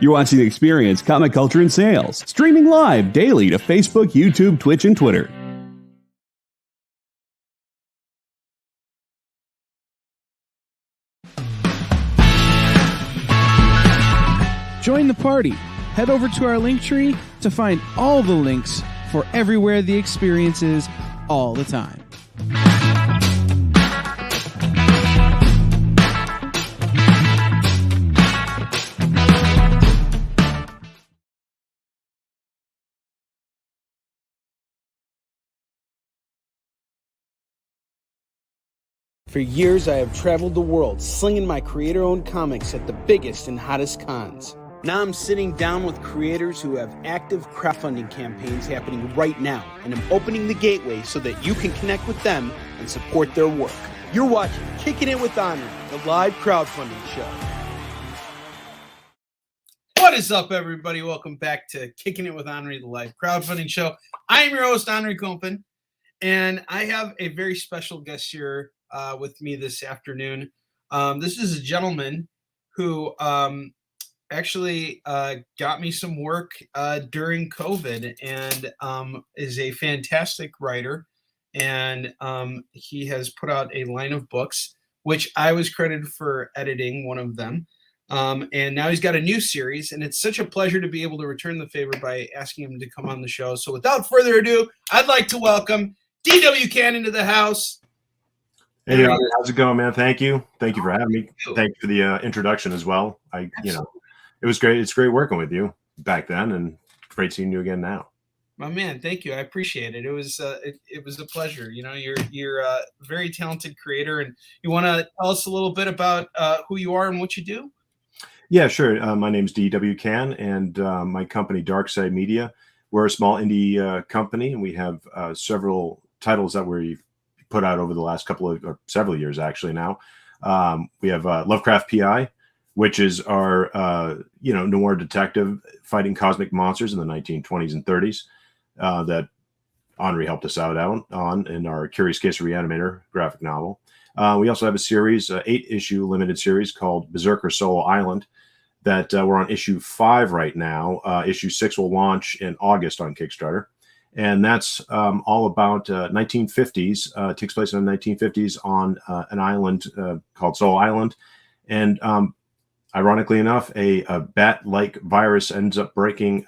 You're watching The Experience, Comic Culture and Sales, streaming live daily to Facebook, YouTube, Twitch, and Twitter. Join the party. Head over to our link tree to find all the links for everywhere The Experience is all the time. For years, I have traveled the world slinging my creator-owned comics at the biggest and hottest cons. Now I'm sitting down with creators who have active crowdfunding campaigns happening right now, and I'm opening the gateway so that you can connect with them and support their work. You're watching Kickin It With Onrie, the live crowdfunding show. What is up, everybody? Welcome back to Kickin It With Onrie, the live crowdfunding show. I am your host, Onrie Kompan, and I have a very special guest here with me this afternoon. This is a gentleman who actually got me some work during COVID, and is a fantastic writer. And he has put out a line of books, which I was credited for editing one of them. And now he's got a new series, and it's such a pleasure to be able to return the favor by asking him to come on the show. So without further ado, I'd like to welcome D.W. Can into the house. Hey, how's it going, man? Thank you for having me. Thank you for the introduction as well. It was great. It's great working with you back then, and great seeing you again now. My man, thank you. I appreciate it. It was a pleasure. You know, you're a very talented creator, and you want to tell us a little bit about who you are and what you do? Yeah, sure. My name's D.W. Can, and my company, Darkside Media. We're a small indie company, and we have several titles that we've put out over the last several years, actually. Now we have Lovecraft PI, which is our noir detective fighting cosmic monsters in the 1920s and 30s that Onrie helped us out on in our Curious Case of Reanimator graphic novel. We also have a series, 8-issue limited series called Berserker Solo Island, that we're on issue 5 right now. Issue 6 will launch in August on Kickstarter. And that's all about 1950s. Takes place in the 1950s on an island called Soul Island. And ironically enough, a bat-like virus ends up breaking,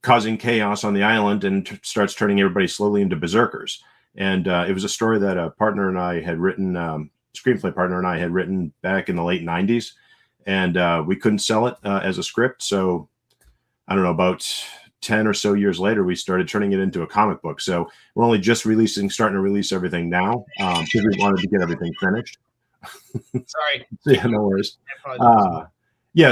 causing chaos on the island and starts turning everybody slowly into berserkers. And it was a story that a partner and I had written, screenplay partner and I had written back in the late 90s. And we couldn't sell it as a script. So I don't know, about 10 or so years later, we started turning it into a comic book. So we're only just starting to release everything now because we wanted to get everything finished. Sorry. Yeah, no worries.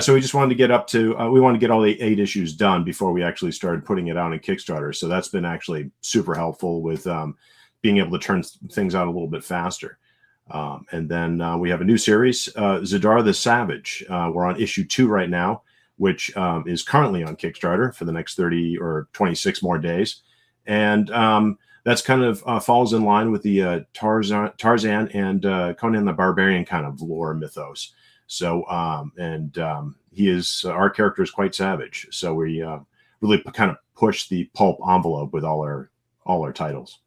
So we just wanted to get up to, we wanted to get all the 8 issues done before we actually started putting it out on Kickstarter. So that's been actually super helpful with being able to turn things out a little bit faster. And then we have a new series, Zadar the Savage. We're on issue 2 right now, which is currently on Kickstarter for the next 30 or 26 more days. And that's kind of falls in line with the Tarzan and Conan the Barbarian kind of lore mythos. So, our character is quite savage. So we really kind of push the pulp envelope with all our titles.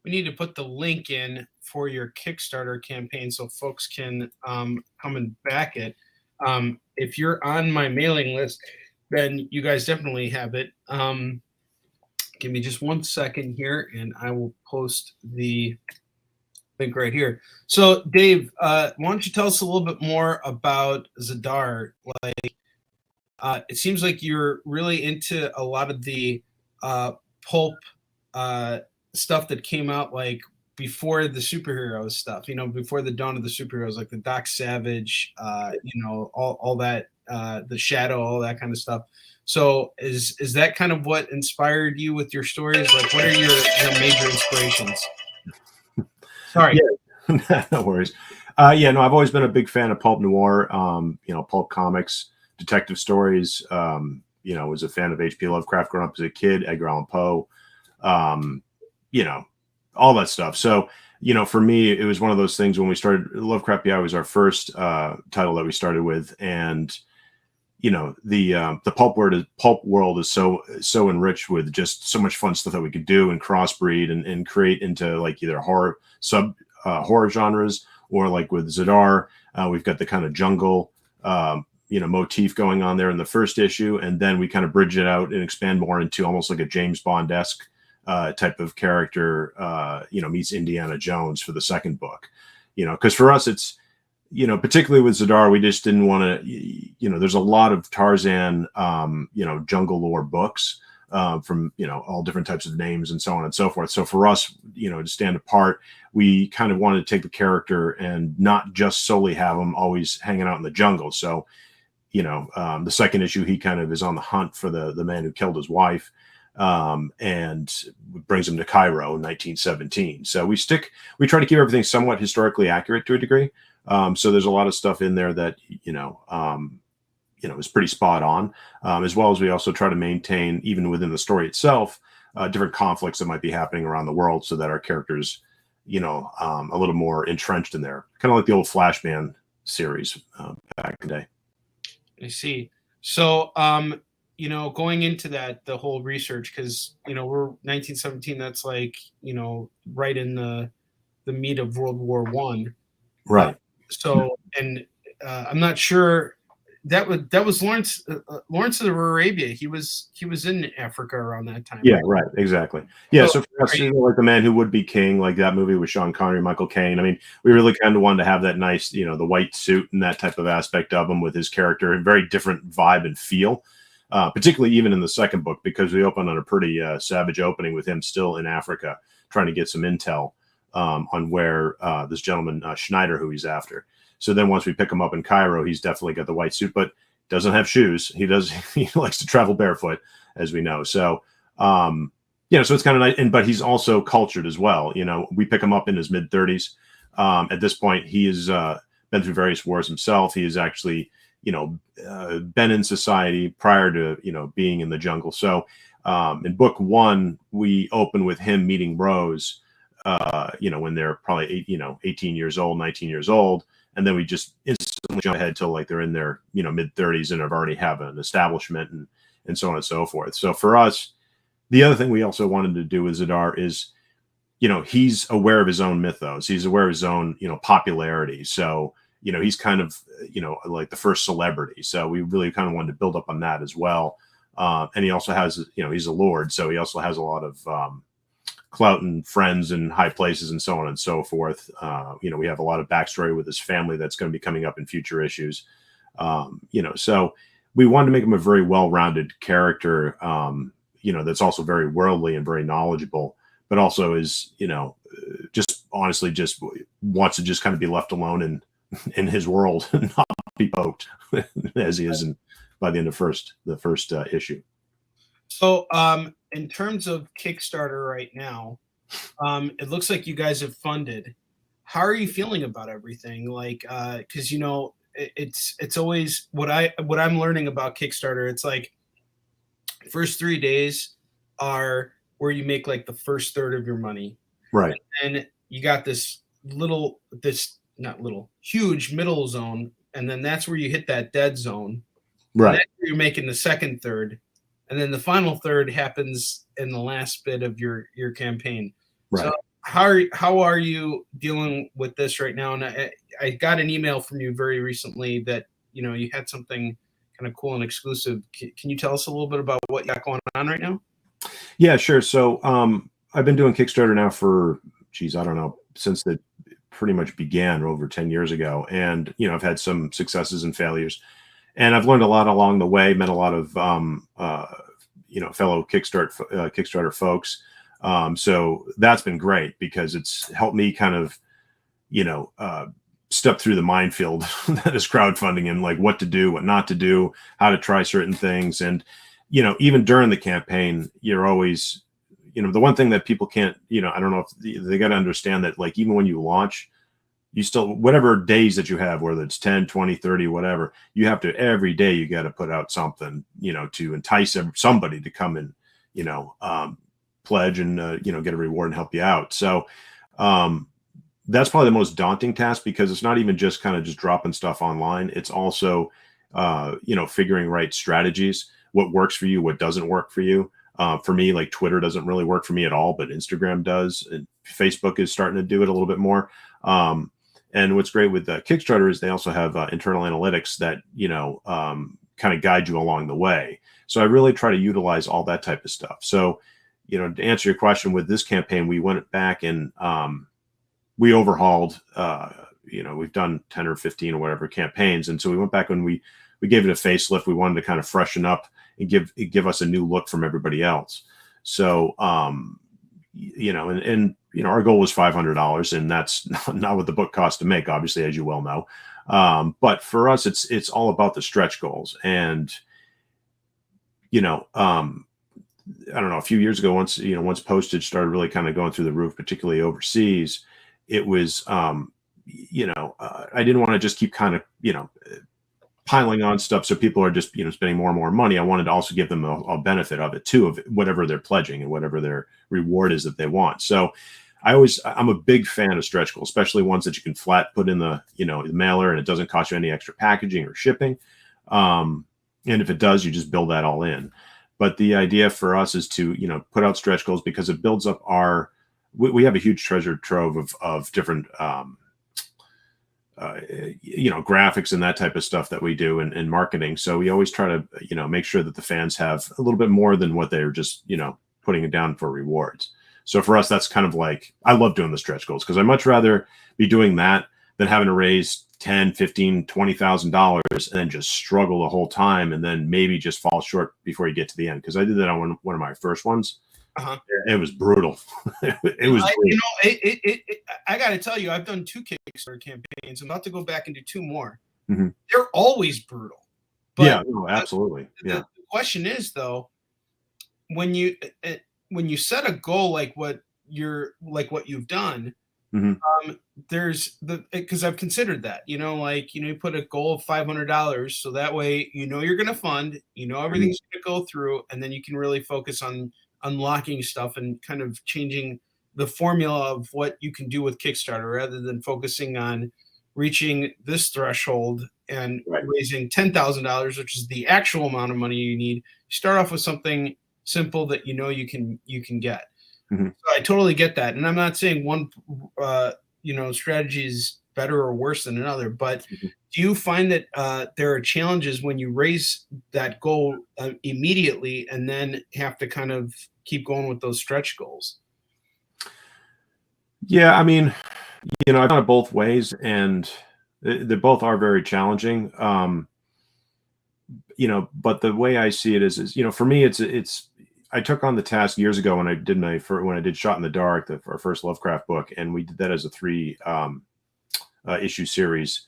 We need to put the link in for your Kickstarter campaign so folks can come and back it. If you're on my mailing list, then you guys definitely have it. Give me just 1 second here, and I will post the link right here. So, Dave, why don't you tell us a little bit more about Zadar? It seems like you're really into a lot of the pulp stuff that came out before the superhero stuff, before the dawn of the superheroes, like the Doc Savage, all that, the Shadow, all that kind of stuff. So is that kind of what inspired you with your stories? Like, what are your major inspirations? Sorry. Yeah. No worries. I've always been a big fan of pulp noir, pulp comics, detective stories. Was a fan of H.P. Lovecraft growing up as a kid, Edgar Allan Poe, all that stuff. So, for me, it was one of those things when we started. Lovecraft PI was our first title that we started with. And, the pulp world is so enriched with just so much fun stuff that we could do and crossbreed and create into like either horror genres, or like with Zadar, we've got the kind of jungle motif going on there in the first issue, and then we kind of bridge it out and expand more into almost like a James Bond-esque type of character, meets Indiana Jones for the second book. Because for us it's, particularly with Zadar, we just didn't want to, there's a lot of Tarzan, jungle lore books from, all different types of names and so on and so forth. So for us, to stand apart, we kind of wanted to take the character and not just solely have him always hanging out in the jungle. So, the second issue, he kind of is on the hunt for the man who killed his wife, and brings him to Cairo in 1917. So we try to keep everything somewhat historically accurate to a degree. So there's a lot of stuff in there that, is pretty spot on, as well as we also try to maintain, even within the story itself, different conflicts that might be happening around the world, so that our characters, a little more entrenched in there, kind of like the old Flashman series back in the day. I see. So, going into that, the whole research, because, we're 1917, that's like, right in the meat of World War I. Right. So, and I'm not sure that was Lawrence of Arabia. He was in Africa around that time. Yeah, right? right, exactly. Yeah, so for us, like The Man Who Would Be King, like that movie with Sean Connery, Michael Caine. I mean, we really kind of wanted to have that nice, the white suit and that type of aspect of him with his character, a very different vibe and feel. Particularly even in the second book, because we open on a pretty savage opening with him still in Africa, trying to get some intel on where this gentleman Schneider, who he's after. So then once we pick him up in Cairo, he's definitely got the white suit, but doesn't have shoes. He likes to travel barefoot, as we know. So, so it's kind of nice. But he's also cultured as well. We pick him up in his mid-30s. At this point, he has been through various wars himself. He is actually, been in society prior to, being in the jungle. So in book one, we open with him meeting Rose, when they're probably 18 years old, 19 years old. And then we just instantly jump ahead till like they're in their, mid-30s and have already have an establishment and so on and so forth. So for us, the other thing we also wanted to do with Zadar is, he's aware of his own mythos. He's aware of his own, popularity. So, he's kind of, like the first celebrity. So we really kind of wanted to build up on that as well. And he also has, he's a lord. So he also has a lot of clout and friends in high places and so on and so forth. We have a lot of backstory with his family that's going to be coming up in future issues. So we wanted to make him a very well-rounded character, that's also very worldly and very knowledgeable, but also is, just honestly just wants to just kind of be left alone in his world and not be poked as he is by the end of the first issue. So, in terms of Kickstarter right now, it looks like you guys have funded. How are you feeling about everything? Like, because it's always what I'm learning about Kickstarter. It's like first 3 days are where you make like the first third of your money, right? And you got this huge middle zone, and then that's where you hit that dead zone, right? And that's where you're making the second third. And then the final third happens in the last bit of your campaign. Right. So how are you dealing with this right now? And I got an email from you very recently that, you had something kind of cool and exclusive. Can you tell us a little bit about what you got going on right now? Yeah, sure. So I've been doing Kickstarter now for, I don't know, since it pretty much began over 10 years ago. And, I've had some successes and failures. And I've learned a lot along the way, met a lot of, fellow Kickstarter folks. So that's been great because it's helped me kind of, step through the minefield that is crowdfunding and like what to do, what not to do, how to try certain things. And, even during the campaign, you're always, the one thing that people can't, I don't know if they got to understand that, like, even when you launch, you still, whatever days that you have, whether it's 10, 20, 30, whatever, you have to, every day you got to put out something, to entice somebody to come and, pledge and, get a reward and help you out. So that's probably the most daunting task, because it's not even just kind of just dropping stuff online. It's also figuring right strategies, what works for you, what doesn't work for you. For me, like Twitter doesn't really work for me at all, but Instagram does, and Facebook is starting to do it a little bit more. And what's great with Kickstarter is they also have internal analytics that kind of guide you along the way. So I really try to utilize all that type of stuff. So, to answer your question, with this campaign, we went back and we overhauled. We've done 10 or 15 or whatever campaigns, and so we went back and we gave it a facelift. We wanted to kind of freshen up and give us a new look from everybody else. So, our goal was $500, and that's not what the book costs to make, obviously, as you well know. But for us, it's all about the stretch goals. And, I don't know, a few years ago, once postage started really kind of going through the roof, particularly overseas, it was, I didn't want to just keep kind of, piling on stuff so people are just spending more and more money. I wanted to also give them a benefit of it too, of whatever they're pledging and whatever their reward is that they want. So I'm a big fan of stretch goals, especially ones that you can flat put in the the mailer and it doesn't cost you any extra packaging or shipping. And if it does, you just build that all in. But the idea for us is to put out stretch goals because it builds up we have a huge treasure trove of different graphics and that type of stuff that we do in marketing. So we always try to, make sure that the fans have a little bit more than what they're just, putting it down for rewards. So for us, that's kind of like, I love doing the stretch goals because I'd much rather be doing that than having to raise $10,000, $15,000, $20,000 and then just struggle the whole time and then maybe just fall short before you get to the end. Because I did that on one of my first ones. Uh-huh. It was brutal. It was. I got to tell you, I've done 2 Kickstarter campaigns. I'm about to go back and do 2 more. Mm-hmm. They're always brutal. But yeah, no, absolutely. The question is, though, when you set a goal like what you've done, mm-hmm. There's because I've considered that. You put a goal of $500, so that way you're going to fund. Everything's going to go through, and then you can really focus on unlocking stuff and kind of changing the formula of what you can do with Kickstarter rather than focusing on reaching this threshold and raising $10,000, which is the actual amount of money you need. Start off with something simple that you can get. Mm-hmm. So I totally get that. And I'm not saying one strategy is better or worse than another, but do you find that there are challenges when you raise that goal immediately and then have to kind of keep going with those stretch goals? Yeah, I mean, I've done it both ways, and they both are very challenging. But the way I see it is for me, it's I took on the task years ago when I did Shot in the Dark, our first Lovecraft book, and we did that as a 3 issue series.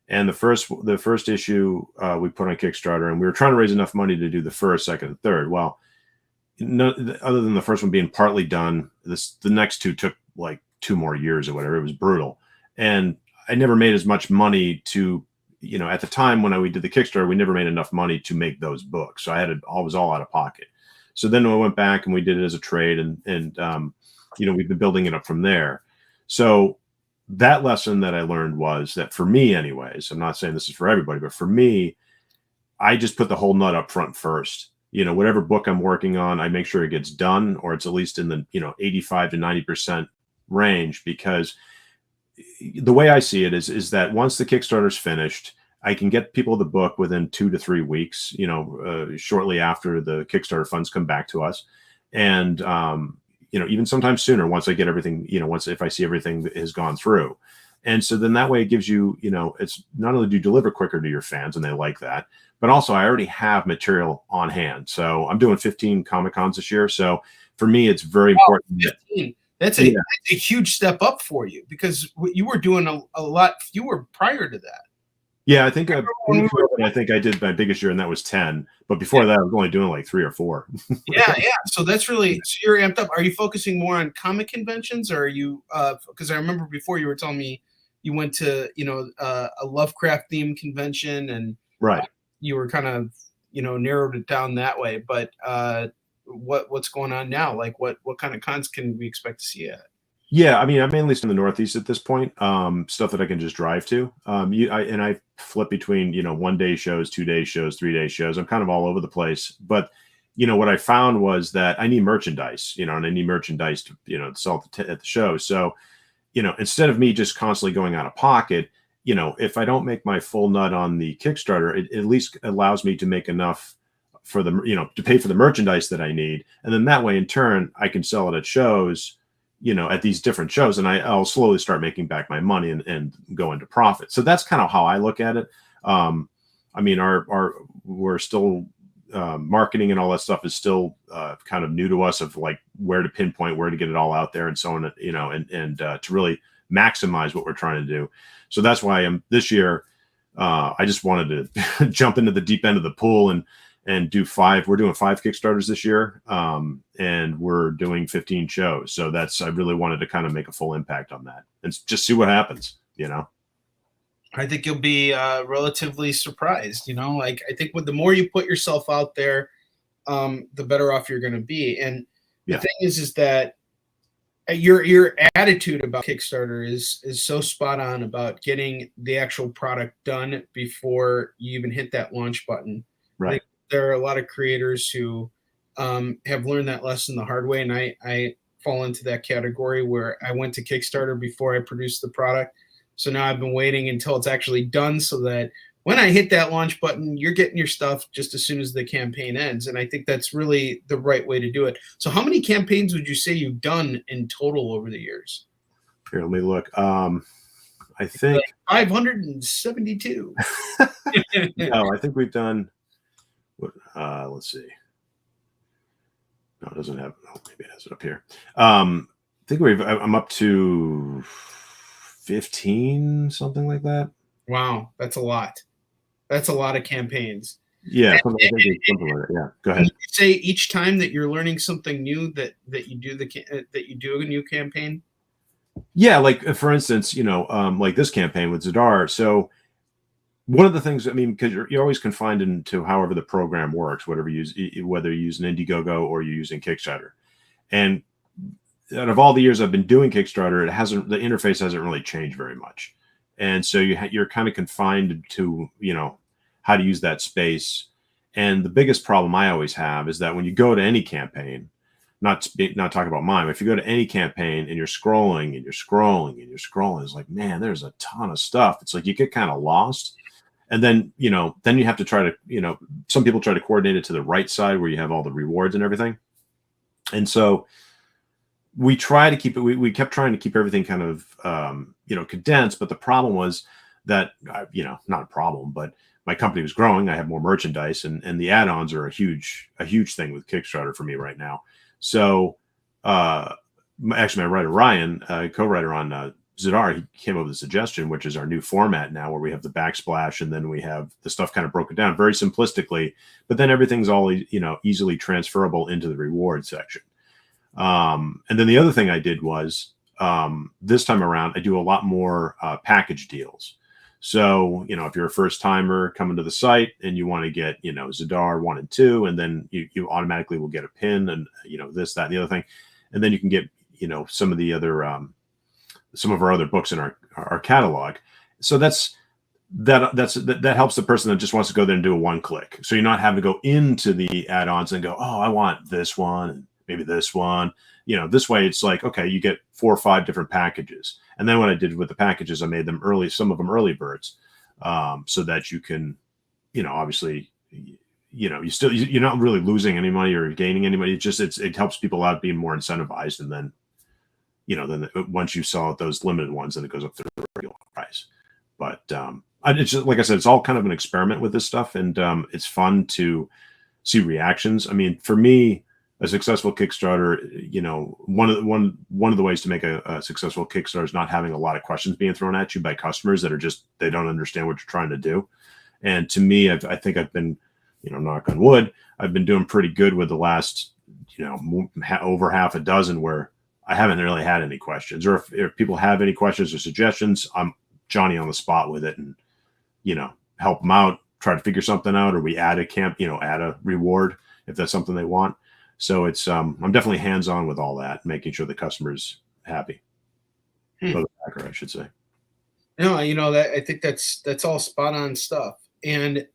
And the first issue we put on Kickstarter, and we were trying to raise enough money to do the first, second, and third. Well, other than the first one being partly done, the next 2 took like 2 more years or whatever. It was brutal, and I never made as much money to, at the time when we did the Kickstarter, we never made enough money to make those books, so I was all out of pocket. So then we went back and we did it as a trade, and we've been building it up from there. So that lesson that I learned was that for me, anyways, I'm not saying this is for everybody, but for me, I just put the whole nut up front first. Whatever book I'm working on, I make sure it gets done, or it's at least in the 85 to 90% range, because the way I see it is that once the Kickstarter's finished, I can get people the book within 2 to 3 weeks, shortly after the Kickstarter funds come back to us. And, even sometimes sooner once I get everything, if I see everything that has gone through. And so then that way it gives you, it's not only do you deliver quicker to your fans and they like that, but also I already have material on hand. So I'm doing 15 Comic-Cons this year. So for me, it's very important. 15. That's a huge step up for you, because you were doing a lot fewer prior to that. Yeah, I think I did my biggest year, and that was 10. But before that, I was only doing like 3 or 4. Yeah. So that's really, so you're amped up. Are you focusing more on comic conventions, or are you? Because I remember before you were telling me you went to a Lovecraft themed convention, and you were kind of narrowed it down that way. But what's going on now? Like what kind of cons can we expect to see at? Yeah, I mean, I'm mainly in the Northeast at this point. Stuff that I can just drive to. I flip between, 1 day shows, 2 day shows, 3 day shows. I'm kind of all over the place. But what I found was that I need merchandise, and I need merchandise to, sell at the show. So, instead of me just constantly going out of pocket, if I don't make my full nut on the Kickstarter, it at least allows me to make enough for the, to pay for the merchandise that I need. And then that way, in turn, I can sell it at shows, at these different shows, and I'll slowly start making back my money and go into profit. So that's kind of how I look at it. I mean, we're still marketing and all that stuff is still kind of new to us, of like where to pinpoint, where to get it all out there and so on, and to really maximize what we're trying to do. So that's why this year, I just wanted to jump into the deep end of the pool and do 5. We're doing 5 Kickstarters this year, and we're doing 15 shows. So I really wanted to kind of make a full impact on that and just see what happens, I think you'll be relatively surprised. Like, I think the more you put yourself out there, the better off you're going to be. And the thing is that your attitude about Kickstarter is so spot on about getting the actual product done before you even hit that launch button. Right. There are a lot of creators who have learned that lesson the hard way, and I fall into that category where I went to Kickstarter before I produced the product. So now I've been waiting until it's actually done so that when I hit that launch button, you're getting your stuff just as soon as the campaign ends. And I think that's really the right way to do it. So how many campaigns would you say you've done in total over the years? Here, let me look. I think 572. No, I think we've done. Let's see. No, it doesn't have. Oh, maybe it has it up here. I think I'm up to 15, something like that. Wow, that's a lot. That's a lot of campaigns. Yeah, something like that. Yeah, go ahead. You say each time that you're learning something new that you do that you do a new campaign. Yeah, like for instance, like this campaign with Zadar. So one of the things, I mean, because you're always confined into however the program works, whether you use an Indiegogo or you're using Kickstarter. And out of all the years I've been doing Kickstarter, the interface hasn't really changed very much. And so you're kind of confined to, how to use that space. And the biggest problem I always have is that when you go to any campaign, not talking about mine, but if you go to any campaign and you're scrolling and you're scrolling and you're scrolling, it's like, man, there's a ton of stuff. It's like you get kind of lost. And then, then you have to try to, some people try to coordinate it to the right side where you have all the rewards and everything. And so we try to keep it, we kept trying to keep everything kind of, condensed. But the problem was that, not a problem, but my company was growing. I have more merchandise, and the add-ons are a huge thing with Kickstarter for me right now. So actually my writer, Ryan, co-writer on Zadar, he came up with a suggestion, which is our new format now, where we have the backsplash and then we have the stuff kind of broken down very simplistically, but then everything's all, easily transferable into the reward section. And then the other thing I did was this time around, I do a lot more package deals. So, if you're a first timer coming to the site and you want to get, Zadar 1 and 2, and then you automatically will get a pin and, this, that, and the other thing. And then you can get, some of the other, some of our other books in our catalog. So that helps the person that just wants to go there and do a one click. So you're not having to go into the add-ons and go, oh, I want this one, and maybe this one. This way it's like, okay, you get 4 or 5 different packages. And then what I did with the packages, I made them some of them early birds, so that you can, obviously, you're not really losing any money or gaining any money. It helps people out being more incentivized. And then, then once you sell those limited ones, then it goes up to the regular price. But it's just, like I said, it's all kind of an experiment with this stuff, and it's fun to see reactions. I mean, for me, a successful Kickstarter, one of the ways to make a successful Kickstarter is not having a lot of questions being thrown at you by customers that are they don't understand what you're trying to do. And to me, I think I've been, knock on wood, I've been doing pretty good with the last, over half a dozen where I haven't really had any questions. Or if people have any questions or suggestions, I'm Johnny on the spot with it, and, help them out, try to figure something out, or we add add a reward if that's something they want. So it's, I'm definitely hands-on with all that, making sure the customer's happy. Leather backer, I should say. No, that I think that's all spot on stuff. And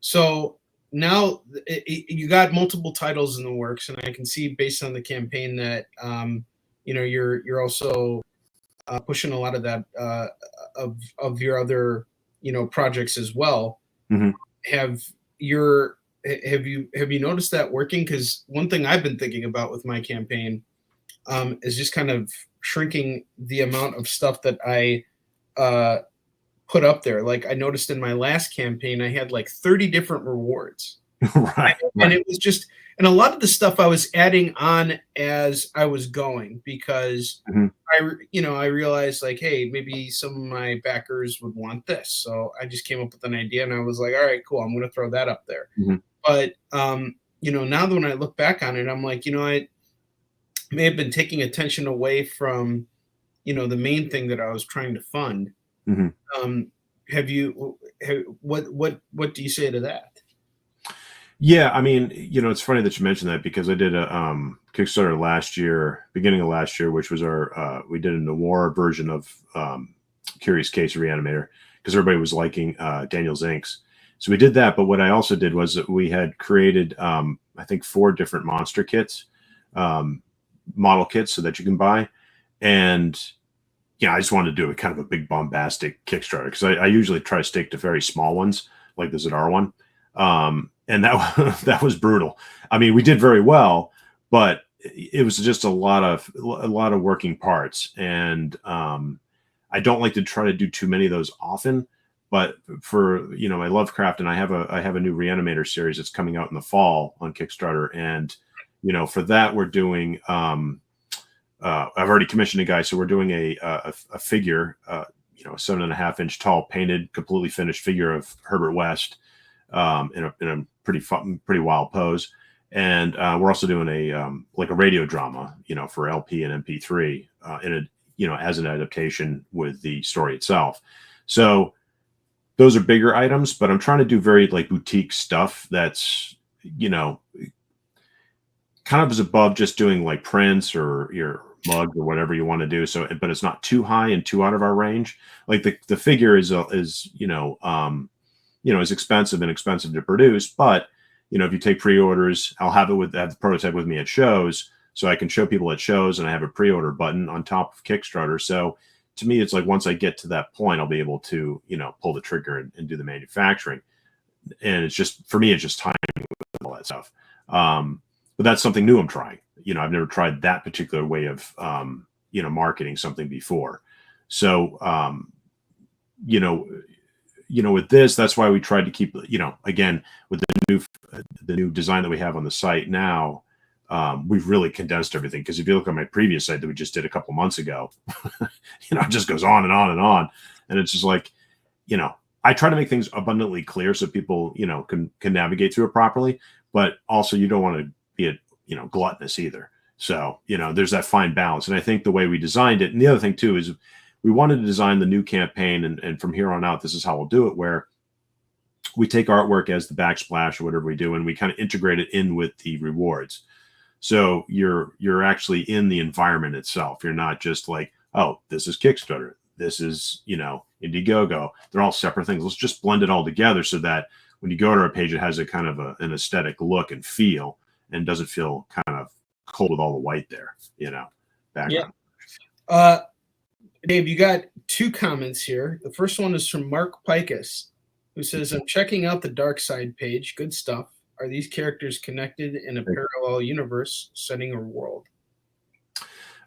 so now you got multiple titles in the works, and I can see based on the campaign that you're also pushing a lot of that of your other projects as well. Mm-hmm. Have you noticed that working? Because one thing I've been thinking about with my campaign is just kind of shrinking the amount of stuff that I put up there. Like I noticed in my last campaign, I had like 30 different rewards. Right. And it was just, and a lot of the stuff I was adding on as I was going, because I realized like, hey, maybe some of my backers would want this. So I just came up with an idea and I was like, all right, cool, I'm going to throw that up there. Mm-hmm. But, now that when I look back on it, I'm like, I may have been taking attention away from, the main thing that I was trying to fund. Mm-hmm. What do you say to that? Yeah, I mean, it's funny that you mentioned that, because I did a Kickstarter beginning of last year, which was we did a noir version of Curious Case Reanimator, because everybody was liking Daniel's inks. So we did that, but what I also did was that we had created, I think, 4 different monster kits, model kits, so that you can buy. And I just wanted to do a kind of a big bombastic Kickstarter, because I usually try to stick to very small ones, like the Zadar one. And that was brutal. I mean, we did very well, but it was just a lot of working parts. And I don't like to try to do too many of those often. But for my Lovecraft, and I have a new Reanimator series that's coming out in the fall on Kickstarter, and for that we're doing. I've already commissioned a guy, so we're doing a figure, a 7.5-inch tall, painted, completely finished figure of Herbert West, in a pretty wild pose, and we're also doing a radio drama, for LP and MP3, as an adaptation with the story itself. So those are bigger items, but I'm trying to do very like boutique stuff that's kind of is above just doing like prints or your mug or whatever you want to do. So, but it's not too high and too out of our range. Like the figure is expensive and expensive to produce, but if you take pre-orders, I'll have the prototype with me at shows, so I can show people at shows, and I have a pre-order button on top of Kickstarter. So to me, it's like once I get to that point, I'll be able to pull the trigger and do the manufacturing. And it's just, for me, it's just timing with all that stuff. But that's something new I'm trying. I've never tried that particular way of marketing something before. So with this, that's why we tried to keep, again, with the new design that we have on the site now, we've really condensed everything. Because if you look at my previous site that we just did a couple months ago, it just goes on and on and on. And it's just like, I try to make things abundantly clear so people, can navigate through it properly. But also you don't want to be gluttonous either. So, there's that fine balance. And I think the way we designed it, and the other thing too, is we wanted to design the new campaign, and from here on out, this is how we'll do it, where we take artwork as the backsplash or whatever we do, and we kind of integrate it in with the rewards. So you're actually in the environment itself. You're not just like, oh, this is Kickstarter, this is, Indiegogo. They're all separate things. Let's just blend it all together so that when you go to our page, it has a kind of an aesthetic look and feel, and doesn't feel kind of cold with all the white there, background. Yeah. Dave, you got 2 comments here. The first one is from Mark Pikus, who says, I'm checking out the Dark Side page. Good stuff. Are these characters connected in a parallel universe, setting, or world?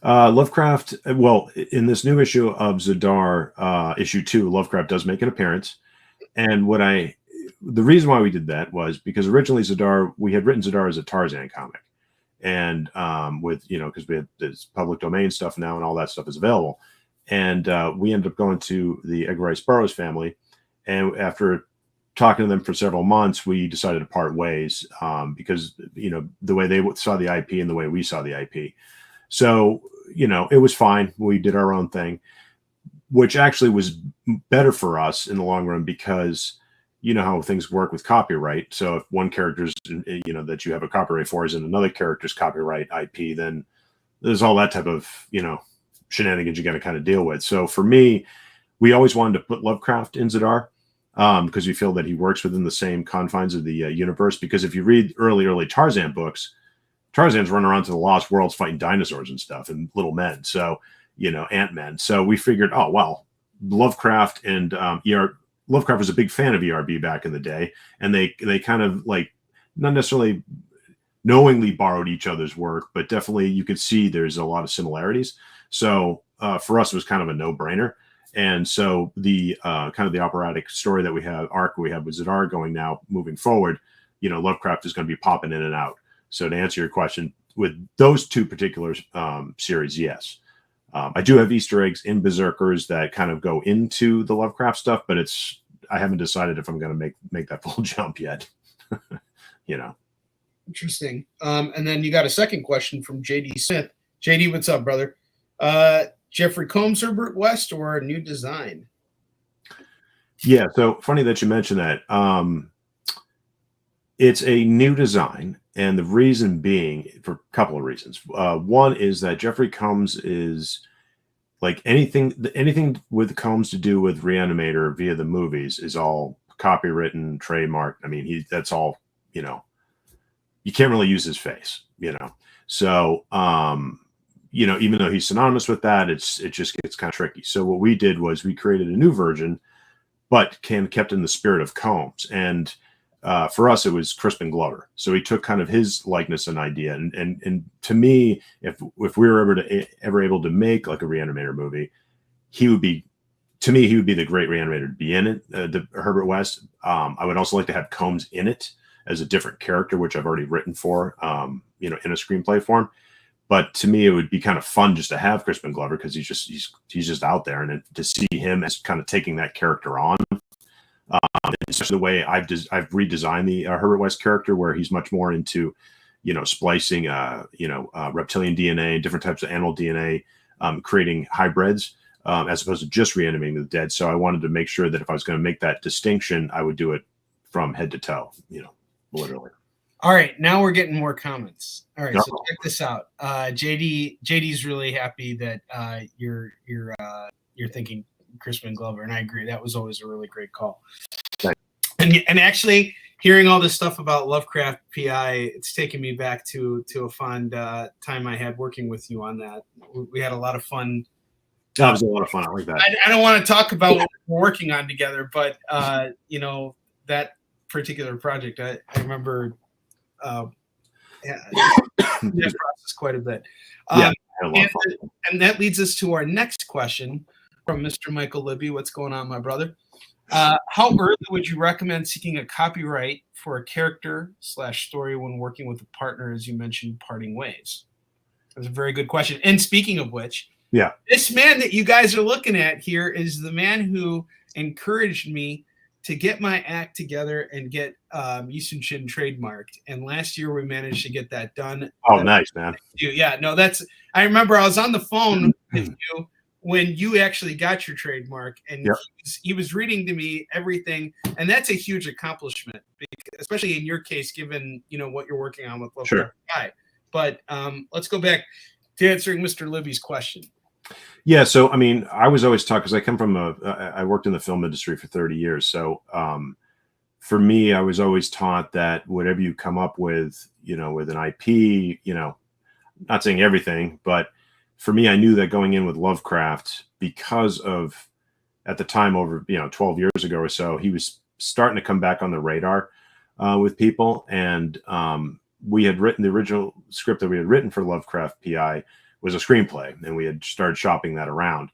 Lovecraft, well, in this new issue of Zadar, issue 2, Lovecraft does make an appearance. And the reason why we did that was because originally we had written Zadar as a Tarzan comic. And with, because we had this public domain stuff now and all that stuff is available. And we ended up going to the Edgar Rice Burroughs family. And after talking to them for several months, we decided to part ways because, the way they saw the IP and the way we saw the IP. So, it was fine. We did our own thing, which actually was better for us in the long run, because you know how things work with copyright. So if one character's, that you have a copyright for is in another character's copyright IP, then there's all that type of, shenanigans you got to kind of deal with. So for me, we always wanted to put Lovecraft in Zadar, because we feel that he works within the same confines of the universe. Because if you read early Tarzan books, Tarzan's running around to the lost worlds fighting dinosaurs and stuff and little men. So, Ant-Men. So we figured, oh, well, Lovecraft and Lovecraft was a big fan of ERB back in the day. And they kind of like, not necessarily knowingly borrowed each other's work, but definitely you could see there's a lot of similarities. So for us, it was kind of a no-brainer. And so the kind of the operatic story that we have with Zadar going now moving forward, Lovecraft is going to be popping in and out. So to answer your question, with those two particular series, yes. I do have Easter eggs in Berserkers that kind of go into the Lovecraft stuff, but I haven't decided if I'm going to make that full jump yet. Interesting. And then you got a second question from JD Smith. JD, what's up, brother? Jeffrey Combs, Herbert West, or a new design? Yeah, so funny that you mentioned that. It's a new design, and the reason being for a couple of reasons. One is that Jeffrey Combs is like anything with Combs to do with Reanimator via the movies is all copywritten, trademarked. I mean, that's all, you can't really use his face, So, even though he's synonymous with that, it just gets kind of tricky. So what we did was we created a new version, but kept in the spirit of Combs. And for us, it was Crispin Glover. So he took kind of his likeness and idea. And to me, if we were ever able to make like a Reanimator movie, he would be the great Reanimator to be in it, the Herbert West. I would also like to have Combs in it as a different character, which I've already written for, in a screenplay form. But to me, it would be kind of fun just to have Crispin Glover because he's just out there, and to see him as kind of taking that character on, especially the way I've redesigned the Herbert West character, where he's much more into, splicing, reptilian DNA, different types of animal DNA, creating hybrids, as opposed to just reanimating the dead. So I wanted to make sure that if I was going to make that distinction, I would do it from head to toe, literally. All right, now we're getting more comments. All right, so check this out. JD's really happy that you're thinking Crispin Glover, and I agree. That was always a really great call. Thanks. And actually, hearing all this stuff about Lovecraft PI, it's taken me back to a fond time I had working with you on that. We had a lot of fun. That was a lot of fun. I like that. I don't want to talk about what we're working on together, but that particular project, I remember. That process quite a bit. And that leads us to our next question from Mr. Michael Libby. What's going on, my brother? How early would you recommend seeking a copyright for a character/story when working with a partner, as you mentioned, parting ways? That's a very good question. And speaking of which, this man that you guys are looking at here is the man who encouraged me to get my act together and get Yisun Shin trademarked. And last year we managed to get that done. Oh, nice, man. Yeah, no, I remember I was on the phone with you when you actually got your trademark, and he was reading to me everything. And that's a huge accomplishment, especially in your case, given, what you're working on with Lovecraft Guy. But let's go back to answering Mr. Libby's question. Yeah, so I mean, I was always taught, because I come from I worked in the film industry for 30 years. So for me, I was always taught that whatever you come up with, with an IP, not saying everything, but for me, I knew that going in with Lovecraft, because of at the time over 12 years ago or so, he was starting to come back on the radar with people, and we had written the original script that we had written for Lovecraft PI. Was a screenplay, and we had started shopping that around,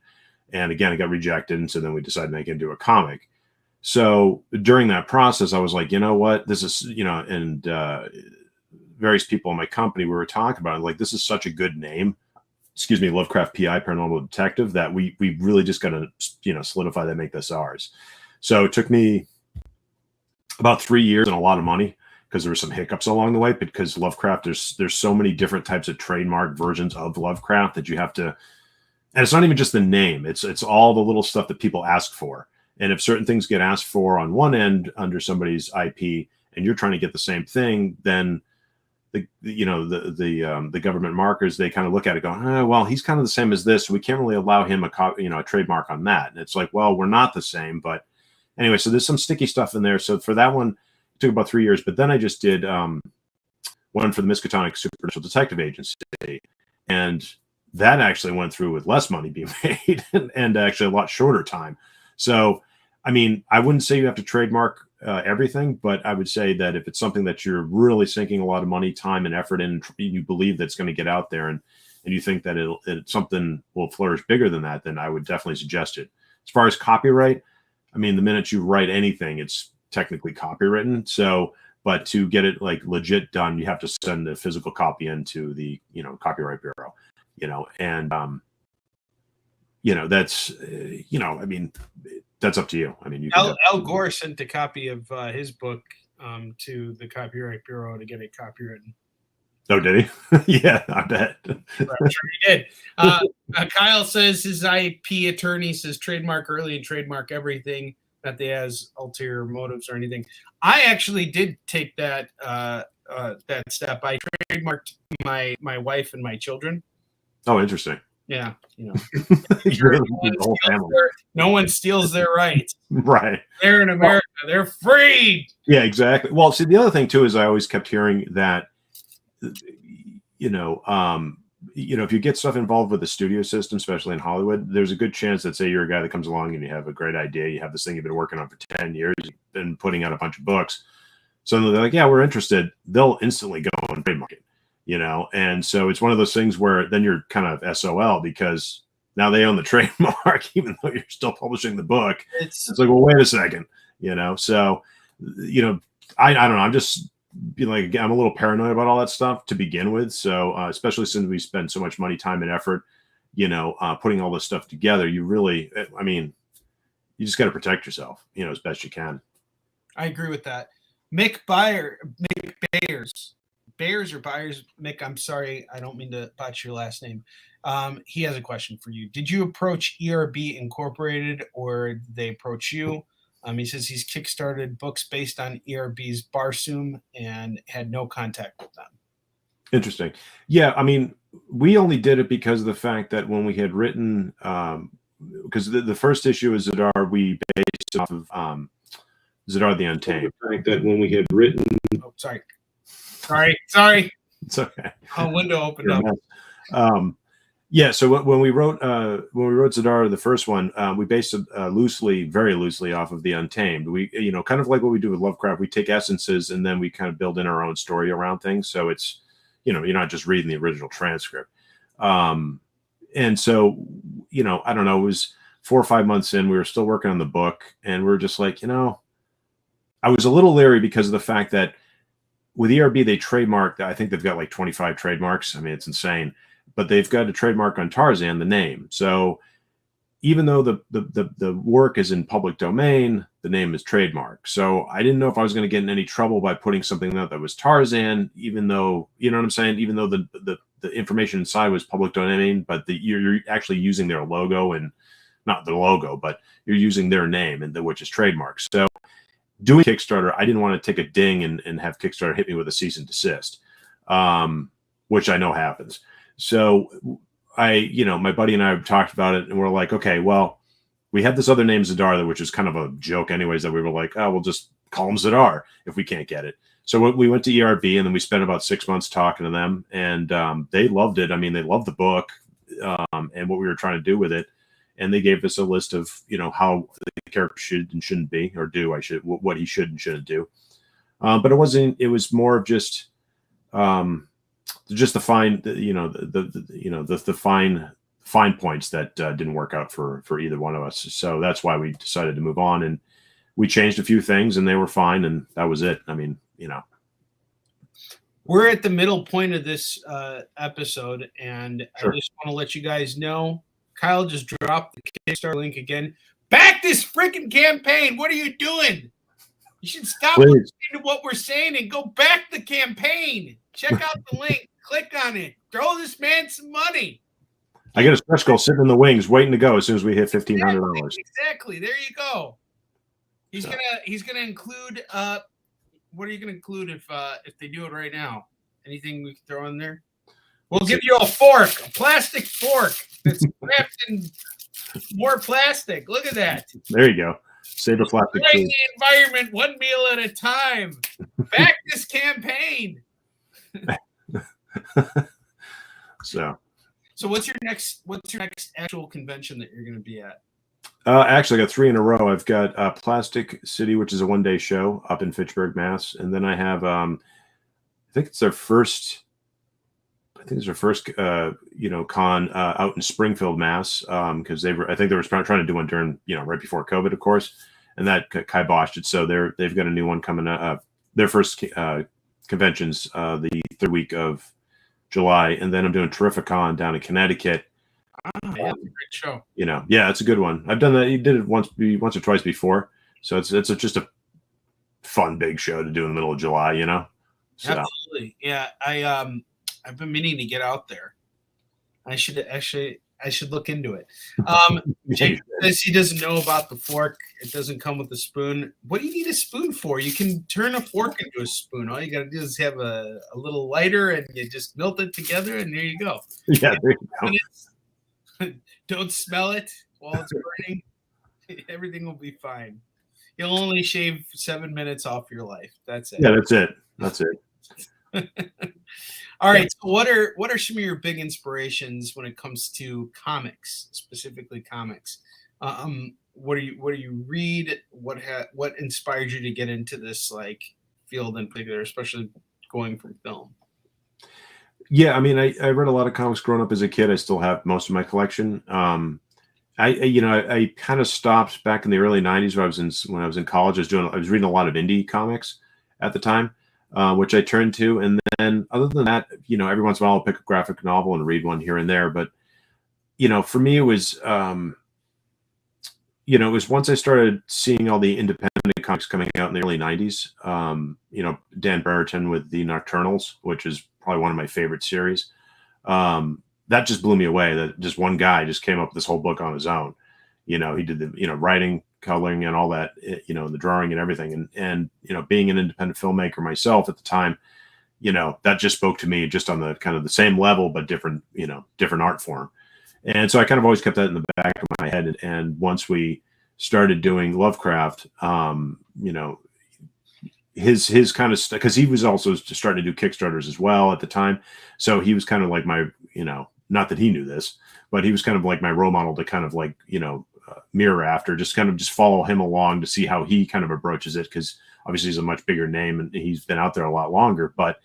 and again it got rejected, and so then we decided to make it into a comic. So during that process, I was like, you know what, this is, and various people in my company, we were talking about it, like, this is such a good name, Lovecraft PI, Paranormal Detective, that we really just got to solidify that, make this ours. So it took me about 3 years and a lot of money, because there were some hiccups along the way, because Lovecraft, there's so many different types of trademark versions of Lovecraft that you have to, and it's not even just the name, it's all the little stuff that people ask for. And if certain things get asked for on one end under somebody's IP, and you're trying to get the same thing, then the government markers, they kind of look at it, go, well, he's kind of the same as this, so we can't really allow him a trademark on that. And it's like, well, we're not the same, but anyway, so there's some sticky stuff in there. So for that one, it took about 3 years, but then I just did one for the Miskatonic Supernatural Detective Agency, and that actually went through with less money being made and actually a lot shorter time. So, I mean, I wouldn't say you have to trademark everything, but I would say that if it's something that you're really sinking a lot of money, time, and effort in, you believe that's going to get out there, and you think that something will flourish bigger than that, then I would definitely suggest it. As far as copyright, I mean, the minute you write anything, it's technically copywritten. So, but to get it like legit done, you have to send a physical copy into the Copyright Bureau, and that's I mean, that's up to you. I mean, Al Gore sent a copy of his book to the Copyright Bureau to get it copywritten. Oh, did he? Yeah, I bet. I'm sure he did. Kyle says his IP attorney says trademark early and trademark everything, that they has ulterior motives or anything. I actually did take that step. I trademarked my wife and my children. Oh, interesting. Yeah, no one steals their rights. Right. They're in America. They're free. Yeah, exactly. Well, see, the other thing too is I always kept hearing that, if you get stuff involved with the studio system, especially in Hollywood, there's a good chance that, say, you're a guy that comes along and you have a great idea, you have this thing you've been working on for 10 years, you've been putting out a bunch of books. So they're like, yeah, we're interested. They'll instantly go and trademark it, and so it's one of those things where then you're kind of SOL because now they own the trademark, even though you're still publishing the book. It's like, well, wait a second, so, I don't know. I'm just I'm a little paranoid about all that stuff to begin with. So, especially since we spend so much money, time, and effort, putting all this stuff together, you really, I mean, you just got to protect yourself, as best you can. I agree with that. Mick Bayers or Byers, Mick, I'm sorry, I don't mean to botch your last name. He has a question for you. Did you approach ERB Incorporated or did they approach you? He says he's kickstarted books based on ERB's Barsoom and had no contact with them. Interesting. Yeah, I mean, we only did it because of the fact that when we had written, because the first issue is Zadar, we based off of Zadar the Untamed. The fact that when we had written, sorry, it's okay. A window opened up. Yeah, so when we wrote Zadar, the first one, we based it very loosely off of the Untamed. We, kind of like what we do with Lovecraft, we take essences and then we kind of build in our own story around things. So it's, you're not just reading the original transcript. And so, I don't know, it was 4 or 5 months in, we were still working on the book, and we were just like, I was a little leery because of the fact that with ERB, they trademarked, I think they've got like 25 trademarks. I mean, it's insane. But they've got a trademark on Tarzan, the name. So even though the work is in public domain, the name is trademarked. So I didn't know if I was going to get in any trouble by putting something out that was Tarzan, even though, you know what I'm saying? Even though the information inside was public domain, but you're actually using their logo, and not the logo, but you're using their name, and which is trademarked. So doing Kickstarter, I didn't want to take a ding and have Kickstarter hit me with a cease and desist, which I know happens. So my buddy and I talked about it, and we're like, okay, well, we had this other name Zadar, which is kind of a joke anyways, that we were like, oh, we'll just call him Zadar if we can't get it. So we went to ERB, and then we spent about 6 months talking to them, and they loved it. I mean, they loved the book and what we were trying to do with it. And they gave us a list of, how the character should and shouldn't be, or do, what he should and shouldn't do. But it was more of just the fine, the fine points that didn't work out for either one of us. So that's why we decided to move on, and we changed a few things, and they were fine, and that was it. I mean, we're at the middle point of this episode, and sure. I just want to let you guys know, Kyle just dropped the Kickstarter link again. Back this freaking campaign. What are you doing? You should stop listening to what we're saying and go back the campaign. Check out the link. Click on it. Throw this man some money. I get a stretch goal sitting in the wings, waiting to go as soon as we hit $1,500. Exactly. There you go. He's gonna include. What are you gonna include if they do it right now? Anything we can throw in there? We'll give you a fork, a plastic fork that's wrapped in more plastic. Look at that. There you go. Save the plastic. Playing the environment one meal at a time. Back this campaign. So what's your next actual convention that you're going to be at? Actually, I got 3 in a row. I've got Plastic City, which is a one-day show up in Fitchburg, Mass, and then I have I think it's their first con out in Springfield, Mass, because I think they were trying to do one during right before COVID, of course, and that kiboshed it. So they've got a new one coming up. Their first conventions the third week of July, and then I'm doing Terrificon down in Connecticut. Yeah, it's a great show. Yeah, it's a good one. I've done that. You did it once or twice before, so it's just a fun big show to do in the middle of July. So. Absolutely, yeah. I've been meaning to get out there. I should look into it. Jake says he doesn't know about the fork. It doesn't come with a spoon. What do you need a spoon for? You can turn a fork into a spoon. All you got to do is have a little lighter, and you just melt it together, and there you go. Yeah, there you go. Don't smell it while it's burning. Everything will be fine. You'll only shave 7 minutes off your life. That's it. Yeah, that's it. All right. So what are some of your big inspirations when it comes to comics, specifically comics? What do you read? What inspired you to get into this field in particular, especially going from film? Yeah, I mean, I read a lot of comics growing up as a kid. I still have most of my collection. I kind of stopped back in the early '90s when I was in college. I was reading a lot of indie comics at the time, which I turned to. And then other than that, every once in a while I'll pick a graphic novel and read one here and there. But for me, it was once I started seeing all the independent comics coming out in the early '90s. Dan Brereton with the Nocturnals, which is probably one of my favorite series. That just blew me away. That just one guy just came up with this whole book on his own. He did the writing, coloring, and all that. The drawing and everything. And being an independent filmmaker myself at the time, that just spoke to me just on the kind of the same level, but different art form. And so I kind of always kept that in the back of my head. And once we started doing Lovecraft, his kind of stuff, because he was also starting to do Kickstarters as well at the time. So he was kind of like my, not that he knew this, but he was kind of like my role model to kind of mirror after, just follow him along to see how he kind of approaches it. Because obviously he's a much bigger name and he's been out there a lot longer, but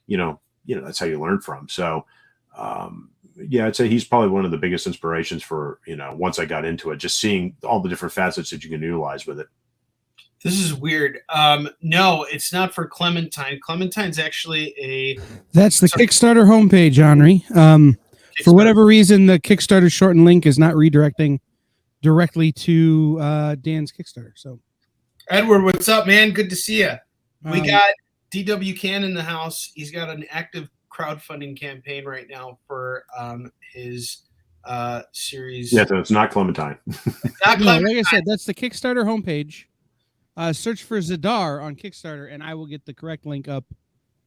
that's how you learn from. So, yeah, I'd say he's probably one of the biggest inspirations for, once I got into it, just seeing all the different facets that you can utilize with it. This is weird. No, it's not for Clementine. Clementine's actually That's the Kickstarter homepage, Onrie. For whatever reason, the Kickstarter shortened link is not redirecting directly to Dan's Kickstarter. So, Edward, what's up, man? Good to see you. We got DW Can in the house. He's got an active crowdfunding campaign right now for his series. Yeah, so it's not Clementine. It's not Clementine. No, like I said, that's the Kickstarter homepage. Search for Zadar on Kickstarter, and I will get the correct link up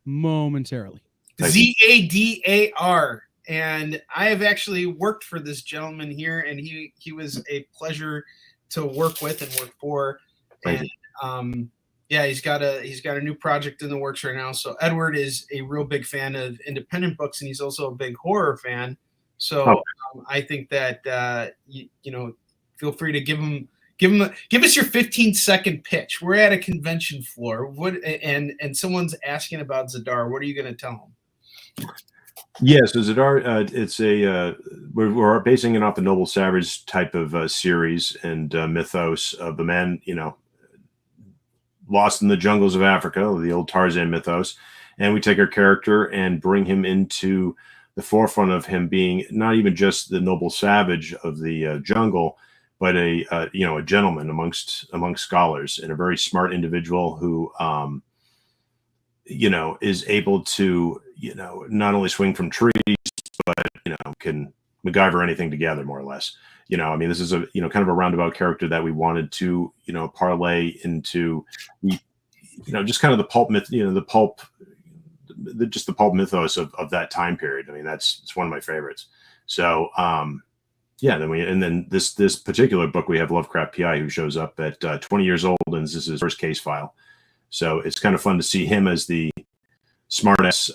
momentarily. Zadar. And I have actually worked for this gentleman here, and he was a pleasure to work with and work for. And yeah, he's got a new project in the works right now. So Edward is a real big fan of independent books, and he's also a big horror fan. So I think that feel free to give us your 15-second pitch. We're at a convention floor. And someone's asking about Zadar. What are you going to tell them? Yeah, so Zadar, it's we're basing it off the Noble Savage type of series and mythos of the man, lost in the jungles of Africa, the old Tarzan mythos, and we take our character and bring him into the forefront of him being not even just the noble savage of the jungle, but a gentleman amongst scholars and a very smart individual who is able to not only swing from trees, but can MacGyver anything together more or less. This is a kind of a roundabout character that we wanted to parlay into just kind of the pulp myth, the pulp just the pulp mythos of that time period. I mean, it's one of my favorites. So, yeah, then this particular book, we have Lovecraft PI, who shows up at 20 years old, and this is his first case file. So it's kind of fun to see him as the smartass,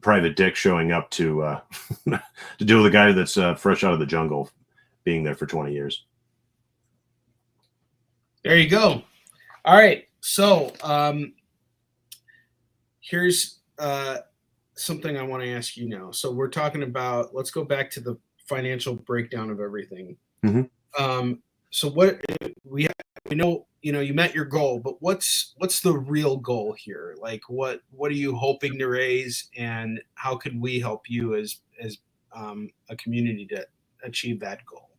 private dick showing up to to deal with a guy that's fresh out of the jungle, being there for 20 years. There you go. All right. So here's something I want to ask you now. So we're talking about, let's go back to the financial breakdown of everything. Mm-hmm. So what we know, you met your goal, but what's the real goal here? Like what are you hoping to raise, and how could we help you as a community to achieve that goal?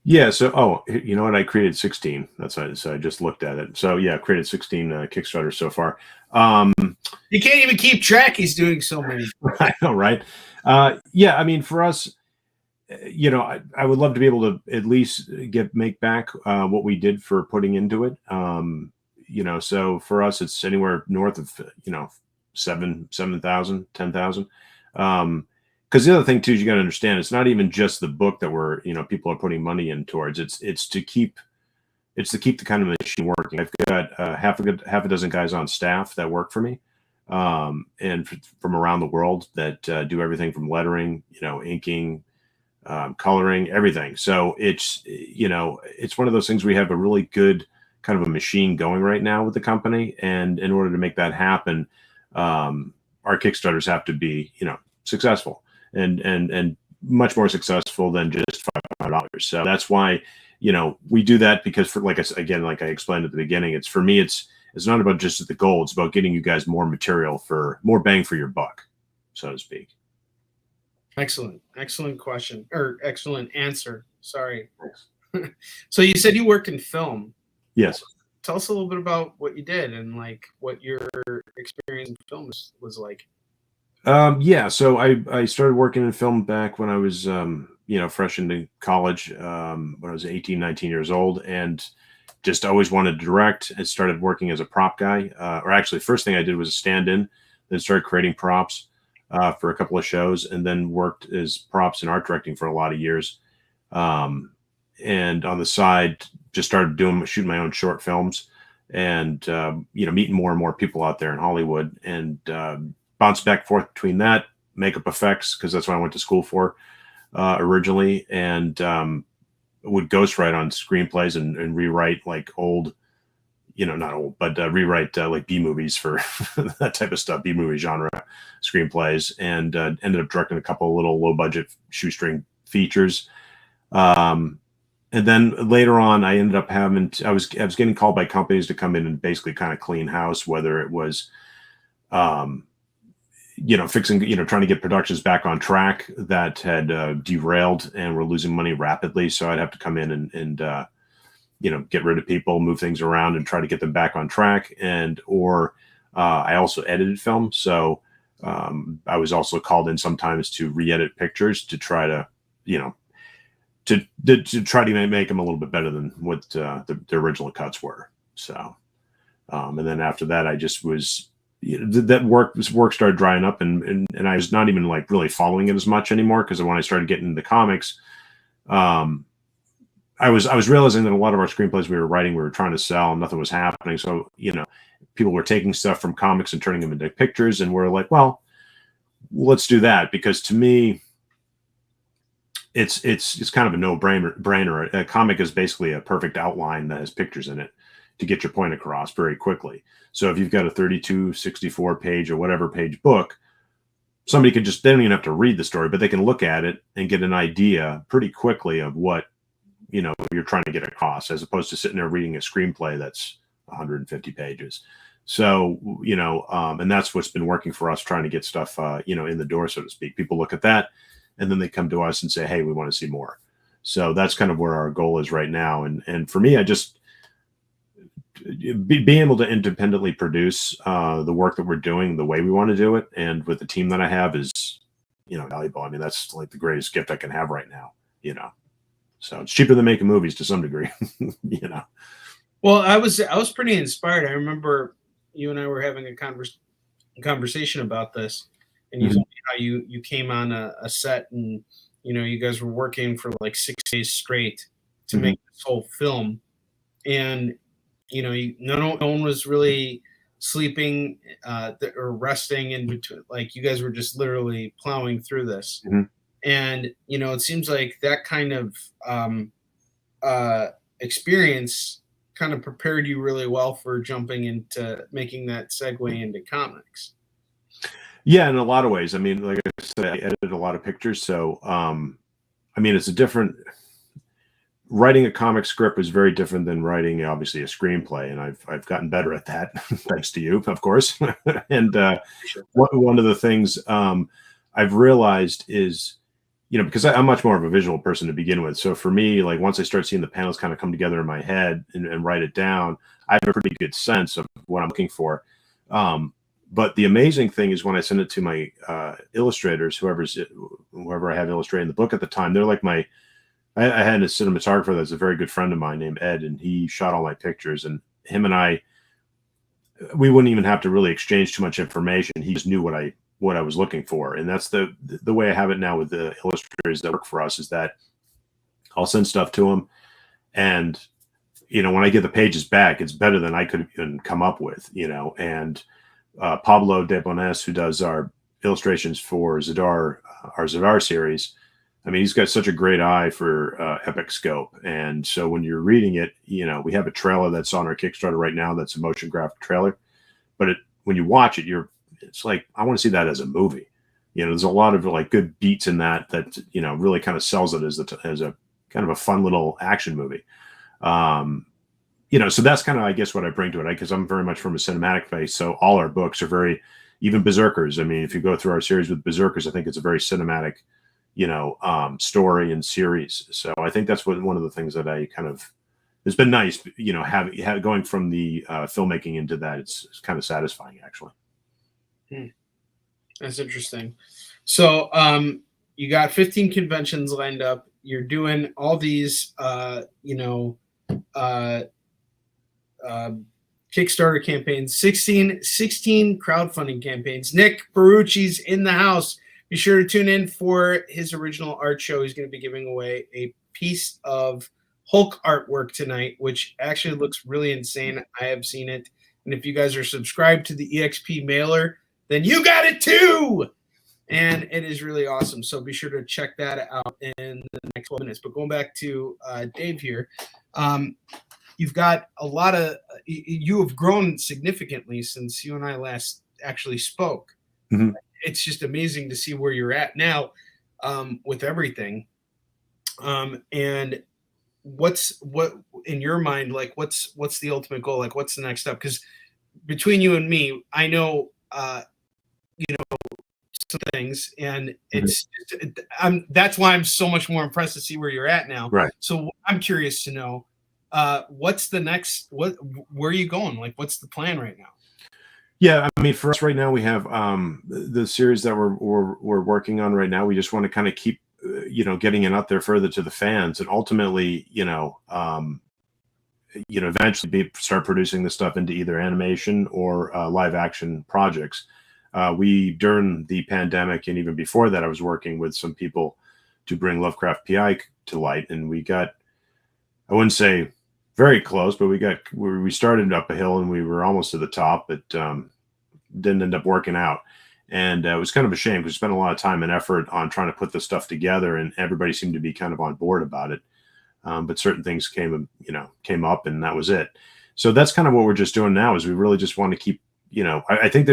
Yeah. So, you know what? I created 16. So I just looked at it. So yeah, I've created 16 Kickstarters so far. You can't even keep track. He's doing so many. I know, right? Yeah. I mean, for us, I would love to be able to at least make back what we did for putting into it. So for us, it's anywhere north of, 7,000, 10,000. Because the other thing too is you got to understand, it's not even just the book that people are putting money in towards. It's to keep the kind of machine working. I've got half a dozen guys on staff that work for me, and from around the world that do everything from lettering, inking, coloring, everything. So it's one of those things. We have a really good kind of a machine going right now with the company, and in order to make that happen, our Kickstarters have to be successful. And much more successful than just $500. So that's why, we do that, because like I explained at the beginning, it's for me, it's not about just the goal. It's about getting you guys more material for more bang for your buck, so to speak. Excellent question, or excellent answer. Sorry. So you said you worked in film. Yes. Tell us a little bit about what you did and like what your experience in film was like. Yeah, so I started working in film back when I was, fresh into college, when I was 18, 19 years old, and just always wanted to direct. I started working as a prop guy, or actually, first thing I did was a stand-in, then started creating props for a couple of shows, and then worked as props and art directing for a lot of years. And on the side, just started shooting my own short films, and meeting more and more people out there in Hollywood, and bounced back and forth between that, makeup effects, because that's what I went to school for originally, and would ghostwrite on screenplays and rewrite like old, not old, but rewrite like B movies for that type of stuff, B movie genre screenplays, and ended up directing a couple of little low budget shoestring features. And then later on, I ended up I was getting called by companies to come in and basically kind of clean house, whether it was fixing, trying to get productions back on track that had derailed and were losing money rapidly. So I'd have to come in and get rid of people, move things around, and try to get them back on track. Or I also edited film. So I was also called in sometimes to re-edit pictures to try to, to try to make them a little bit better than what the original cuts were. So, and then after that, I just was, that work started drying up, and I was not even like really following it as much anymore, because when I started getting into comics, I was realizing that a lot of our screenplays we were writing, we were trying to sell, and nothing was happening. So people were taking stuff from comics and turning them into pictures, and we're like, well, let's do that, because to me, it's kind of a no-brainer. A comic is basically a perfect outline that has pictures in it to get your point across very quickly. So if you've got a 32, 64 page or whatever page book, somebody could they don't even have to read the story, but they can look at it and get an idea pretty quickly of what, you're trying to get across, as opposed to sitting there reading a screenplay that's 150 pages. So, and that's what's been working for us, trying to get stuff, in the door, so to speak. People look at that, and then they come to us and say, hey, we want to see more. So that's kind of where our goal is right now. And for me, I just, being able to independently produce the work that we're doing the way we want to do it, and with the team that I have, is valuable. I mean, that's like the greatest gift I can have right now. So it's cheaper than making movies to some degree. Well, I was pretty inspired. I remember you and I were having a conversation about this, and you told me how you came on a set, and you guys were working for like 6 days straight to make this whole film, and no one was really sleeping or resting in between. Like, you guys were just literally plowing through this. And it seems like that kind of experience kind of prepared you really well for jumping into making that segue into comics. Yeah, in a lot of ways. I mean, like I said, I edited a lot of pictures, so I mean, it's a different. Writing a comic script is very different than writing, obviously, a screenplay, and I've gotten better at that, thanks to you, of course. And one of the things I've realized is, because I'm much more of a visual person to begin with. So for me, like, once I start seeing the panels kind of come together in my head and write it down, I have a pretty good sense of what I'm looking for. But the amazing thing is when I send it to my illustrators, whoever I have illustrating the book at the time, they're like I had a cinematographer that's a very good friend of mine named Ed, and he shot all my pictures. And him and we wouldn't even have to really exchange too much information. He just knew what I was looking for. And that's the way I have it now with the illustrators that work for us, is that I'll send stuff to them, and when I get the pages back, it's better than I could even come up with. And Pablo de Bones, who does our illustrations for Zadar, our Zadar series, I mean, he's got such a great eye for epic scope. And so when you're reading it, we have a trailer that's on our Kickstarter right now that's a motion graphic trailer. But when you watch it, it's like, I want to see that as a movie. There's a lot of like good beats in that really kind of sells it as a kind of a fun little action movie. So that's kind of, I guess, what I bring to it, because I'm very much from a cinematic face. So all our books are very, even Berserkers. I mean, if you go through our series with Berserkers, I think it's a very cinematic story and series. So I think that's one of the things that I kind of, it's been nice, going from the filmmaking into that. It's kind of satisfying, actually. That's interesting. So you got 15 conventions lined up. You're doing all these, Kickstarter campaigns, 16 crowdfunding campaigns. Nick Barucci's in the house. Be sure to tune in for his original art show. He's going to be giving away a piece of Hulk artwork tonight, which actually looks really insane. I have seen it. And if you guys are subscribed to the EXP mailer, then you got it too. And it is really awesome. So be sure to check that out in the next 12 minutes. But going back to Dave here, you've got you have grown significantly since you and I last actually spoke. It's just amazing to see where you're at now with everything. And what in your mind, like, what's the ultimate goal? Like, what's the next step? Because between you and me, I know, some things, and it's that's why I'm so much more impressed to see where you're at now. Right. So I'm curious to know, what's the next, where are you going? Like, what's the plan right now? Yeah, I mean, for us right now, we have the series that we're working on right now. We just want to kind of keep, getting it out there further to the fans, and ultimately, eventually start producing this stuff into either animation or live action projects. During the pandemic, and even before that, I was working with some people to bring Lovecraft PI to light, and we got, I wouldn't say very close, but we started up a hill and we were almost to the top, but didn't end up working out. And it was kind of a shame, because we spent a lot of time and effort on trying to put this stuff together, and everybody seemed to be kind of on board about it. But certain things came up, and that was it. So that's kind of what we're just doing now, is we really just want to keep, I think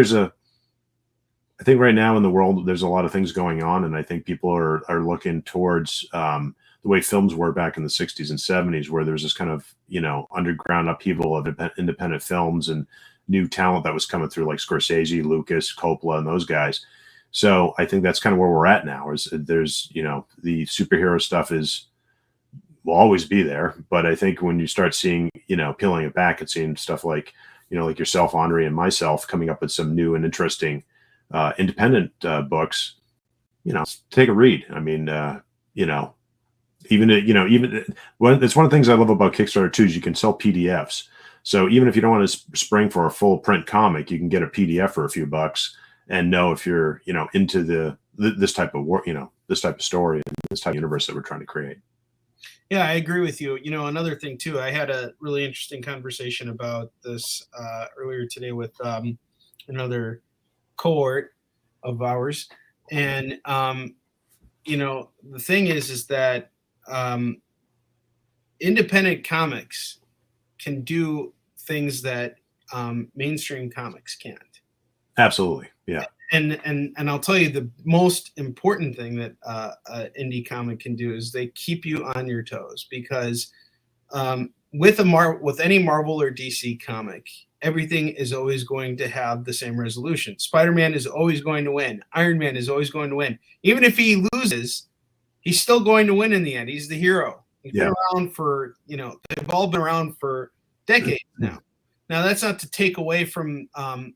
right now in the world, there's a lot of things going on, and I think people are looking towards the way films were back in the 60s and 70s, where there's this kind of, underground upheaval of independent films and new talent that was coming through, like Scorsese, Lucas, Coppola, and those guys. So I think that's kind of where we're at now, is there's, the superhero stuff will always be there. But I think when you start seeing, peeling it back and seeing stuff like, like yourself, Onrie, and myself coming up with some new and interesting independent books, take a read. I mean, it's one of the things I love about Kickstarter too, is you can sell PDFs. So even if you don't want to spring for a full print comic, you can get a PDF for a few bucks and know if you're, into this type of work, this type of story and this type of universe that we're trying to create. Yeah, I agree with you. Another thing too, I had a really interesting conversation about this earlier today with another cohort of ours. And, the thing is that independent comics can do things that mainstream comics can't. Absolutely. Yeah. And I'll tell you, the most important thing that indie comic can do is they keep you on your toes, because with any Marvel or DC comic, everything is always going to have the same resolution. Spider-Man is always going to win. Iron Man is always going to win. Even if he loses, he's still going to win in the end. He's the hero. He's been around for, they've all been around for decades now. Now, that's not to take away from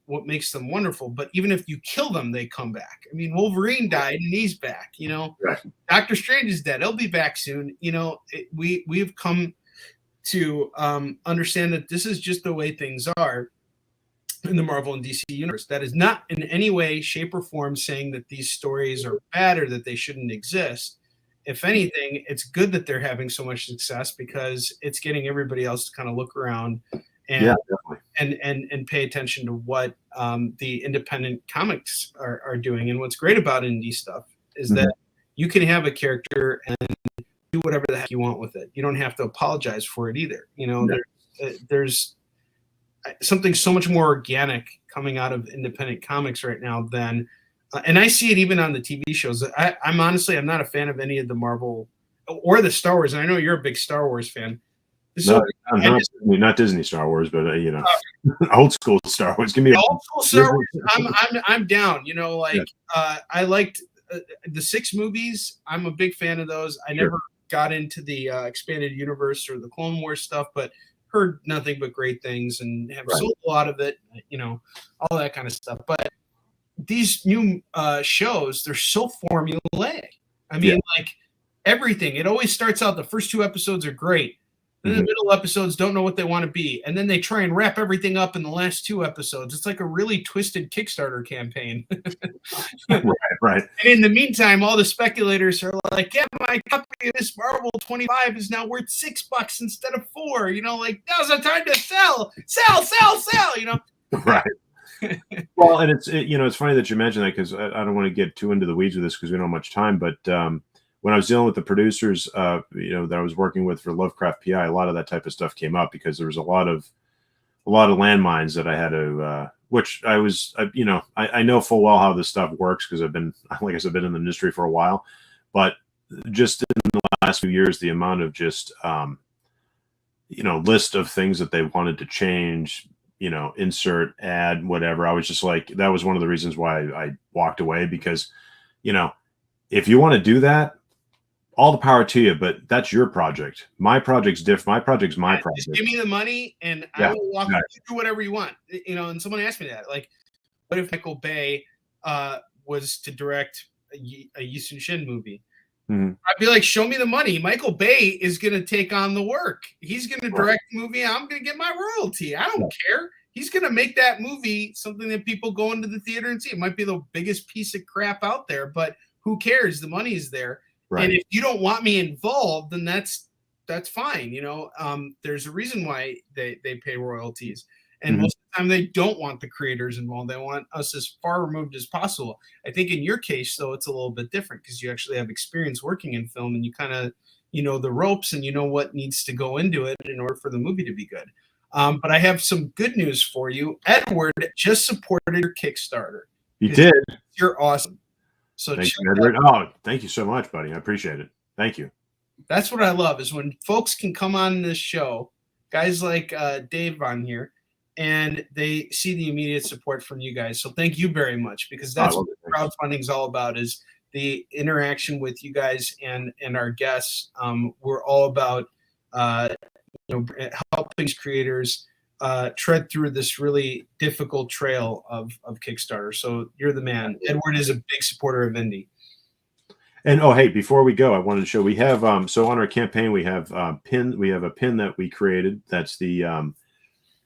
what makes them wonderful, but even if you kill them, they come back. I mean, Wolverine died and he's back, Right. Doctor Strange is dead. He'll be back soon. We've come to understand that this is just the way things are in the Marvel and DC universe. That is not in any way, shape, or form saying that these stories are bad or that they shouldn't exist. If anything, it's good that they're having so much success, because it's getting everybody else to kind of look around and and pay attention to what the independent comics are doing. And what's great about indie stuff is that you can have a character and do whatever the heck you want with it. You don't have to apologize for it either. There's something so much more organic coming out of independent comics right now than and I see it even on the TV shows. I'm not a fan of any of the Marvel or the Star Wars. And I know you're a big Star Wars fan. So not Disney Star Wars, but old school Star Wars. Give me old school Star Wars. I'm down. I liked the 6 movies. I'm a big fan of those. I never got into the expanded universe or the Clone Wars stuff, but heard nothing but great things and have sold a lot of it. All that kind of stuff. But these new shows, they're so formulaic. I mean, like everything. It always starts out, the first 2 episodes are great. Then the middle episodes don't know what they want to be. And then they try and wrap everything up in the last 2 episodes. It's like a really twisted Kickstarter campaign. Right. And in the meantime, all the speculators are like, yeah, my copy of this Marvel 25 is now worth $6 instead of $4. Now's the time to sell. Right. Well, and it's funny that you mentioned that, because I don't want to get too into the weeds with this because we don't have much time. But when I was dealing with the producers, that I was working with for Lovecraft PI, a lot of that type of stuff came up because there was a lot of landmines that I had to, which I know full well how this stuff works because I've been, like I said, been in the industry for a while. But just in the last few years, the amount of just list of things that they wanted to change, insert, add, whatever. I was just like, that was one of the reasons why I walked away, because, if you want to do that, all the power to you, but that's your project. My project's different. My project's my project. Just give me the money and I will walk you through whatever you want. And someone asked me that, like, what if Michael Bay was to direct a Yisun Shin movie? I'd be like, show me the money. Michael Bay is going to take on the work. He's going to direct the movie. I'm going to get my royalty. I don't care. He's going to make that movie something that people go into the theater and see. It might be the biggest piece of crap out there, but who cares? The money's there. Right. And if you don't want me involved, then that's fine. There's a reason why they pay royalties. And most of the time they don't want the creators involved. They want us as far removed as possible. I think in your case, though, it's a little bit different because you actually have experience working in film and you kind of, the ropes and what needs to go into it in order for the movie to be good. But I have some good news for you. Edward just supported your Kickstarter. He did. You're awesome. So thank you, Edward. Oh, thank you so much, buddy. I appreciate it. Thank you. That's what I love, is when folks can come on this show, guys like Dave on here, and they see the immediate support from you guys. So thank you very much, because that's what crowdfunding is all about, is the interaction with you guys and our guests. We're all about helping creators tread through this really difficult trail of Kickstarter. So you're the man. Edward is a big supporter of indie. And hey, before we go, I wanted to show we have so on our campaign we have pin. We have a pin that we created. That's the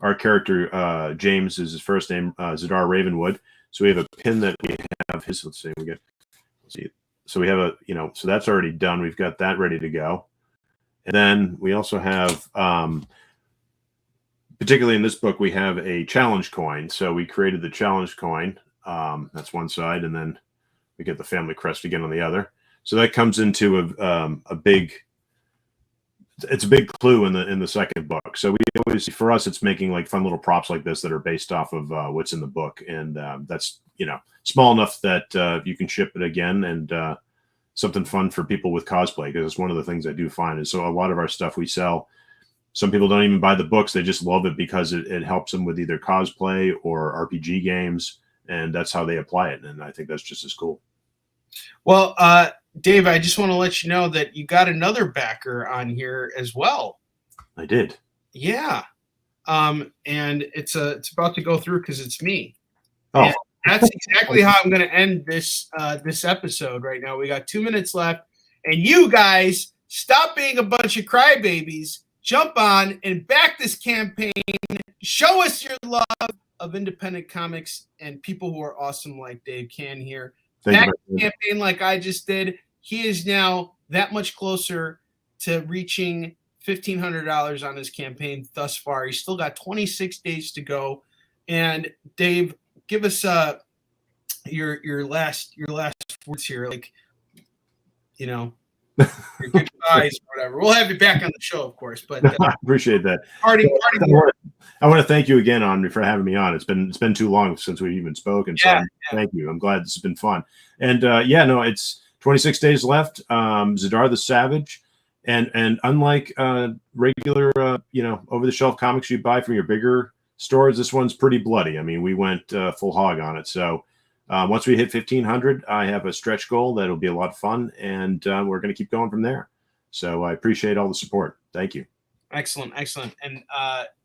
our character, James is his first name, Zadar Ravenwood. So we have a pin that we have his, let's see. So we have a, so that's already done. We've got that ready to go. And then we also have, particularly in this book, we have a challenge coin. So we created the challenge coin. That's one side. And then we get the family crest again on the other. So that comes into a big, it's a big clue in the second book. So we always, for us, it's making like fun little props like this that are based off of what's in the book. And that's, small enough that you can ship it again, and something fun for people with cosplay, because it's one of the things I do find is, so a lot of our stuff we sell, some people don't even buy the books. They just love it because it helps them with either cosplay or RPG games. And that's how they apply it. And I think that's just as cool. Well, Dave, I just want to let you know that you got another backer on here as well. I did. Yeah. And it's about to go through because it's me. Oh, and that's exactly how I'm going to end this episode right now. We got 2 minutes left, and you guys stop being a bunch of crybabies. Jump on and back this campaign. Show us your love of independent comics and people who are awesome like Dave Can here. Back the campaign like I just did. He is now that much closer to reaching $1,500 on his campaign thus far. He's still got 26 days to go. And Dave, give us your last words here, like, your goodbyes or whatever. We'll have you back on the show, of course. But I appreciate that. Party. I want to thank you again, Onrie, for having me on. It's been too long since we've even spoken. So thank you. I'm glad this has been fun. And it's 26 days left. Zadar the Savage, and unlike regular over the shelf comics you buy from your bigger stores, this one's pretty bloody. I mean, we went full hog on it. So once we hit 1,500, I have a stretch goal that'll be a lot of fun, and we're going to keep going from there. So I appreciate all the support. Thank you. Excellent. And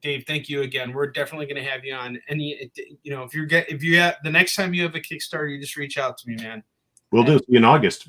Dave, thank you again. We're definitely going to have you on. If you have the next time you have a Kickstarter, you just reach out to me, man. We'll do it in August.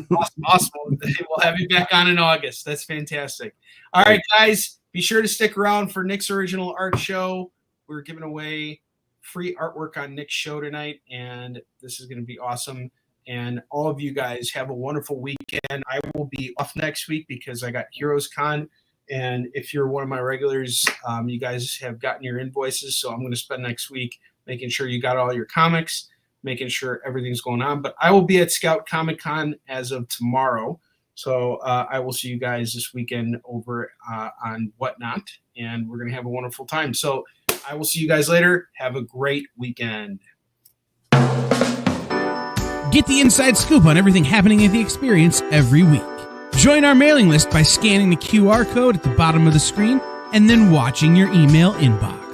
Awesome. We'll have you back on in August. That's fantastic. All right, guys, be sure to stick around for Nick's original art show. We're giving away free artwork on Nick's show tonight, and this is going to be awesome. And all of you guys have a wonderful weekend. I will be off next week because I got Heroes Con. And if you're one of my regulars, you guys have gotten your invoices. So I'm going to spend next week making sure you got all your comics, making sure everything's going on. But I will be at Scout Comic Con as of tomorrow. So I will see you guys this weekend over on Whatnot. And we're going to have a wonderful time. So I will see you guys later. Have a great weekend. Get the inside scoop on everything happening at the experience every week. Join our mailing list by scanning the QR code at the bottom of the screen and then watching your email inbox.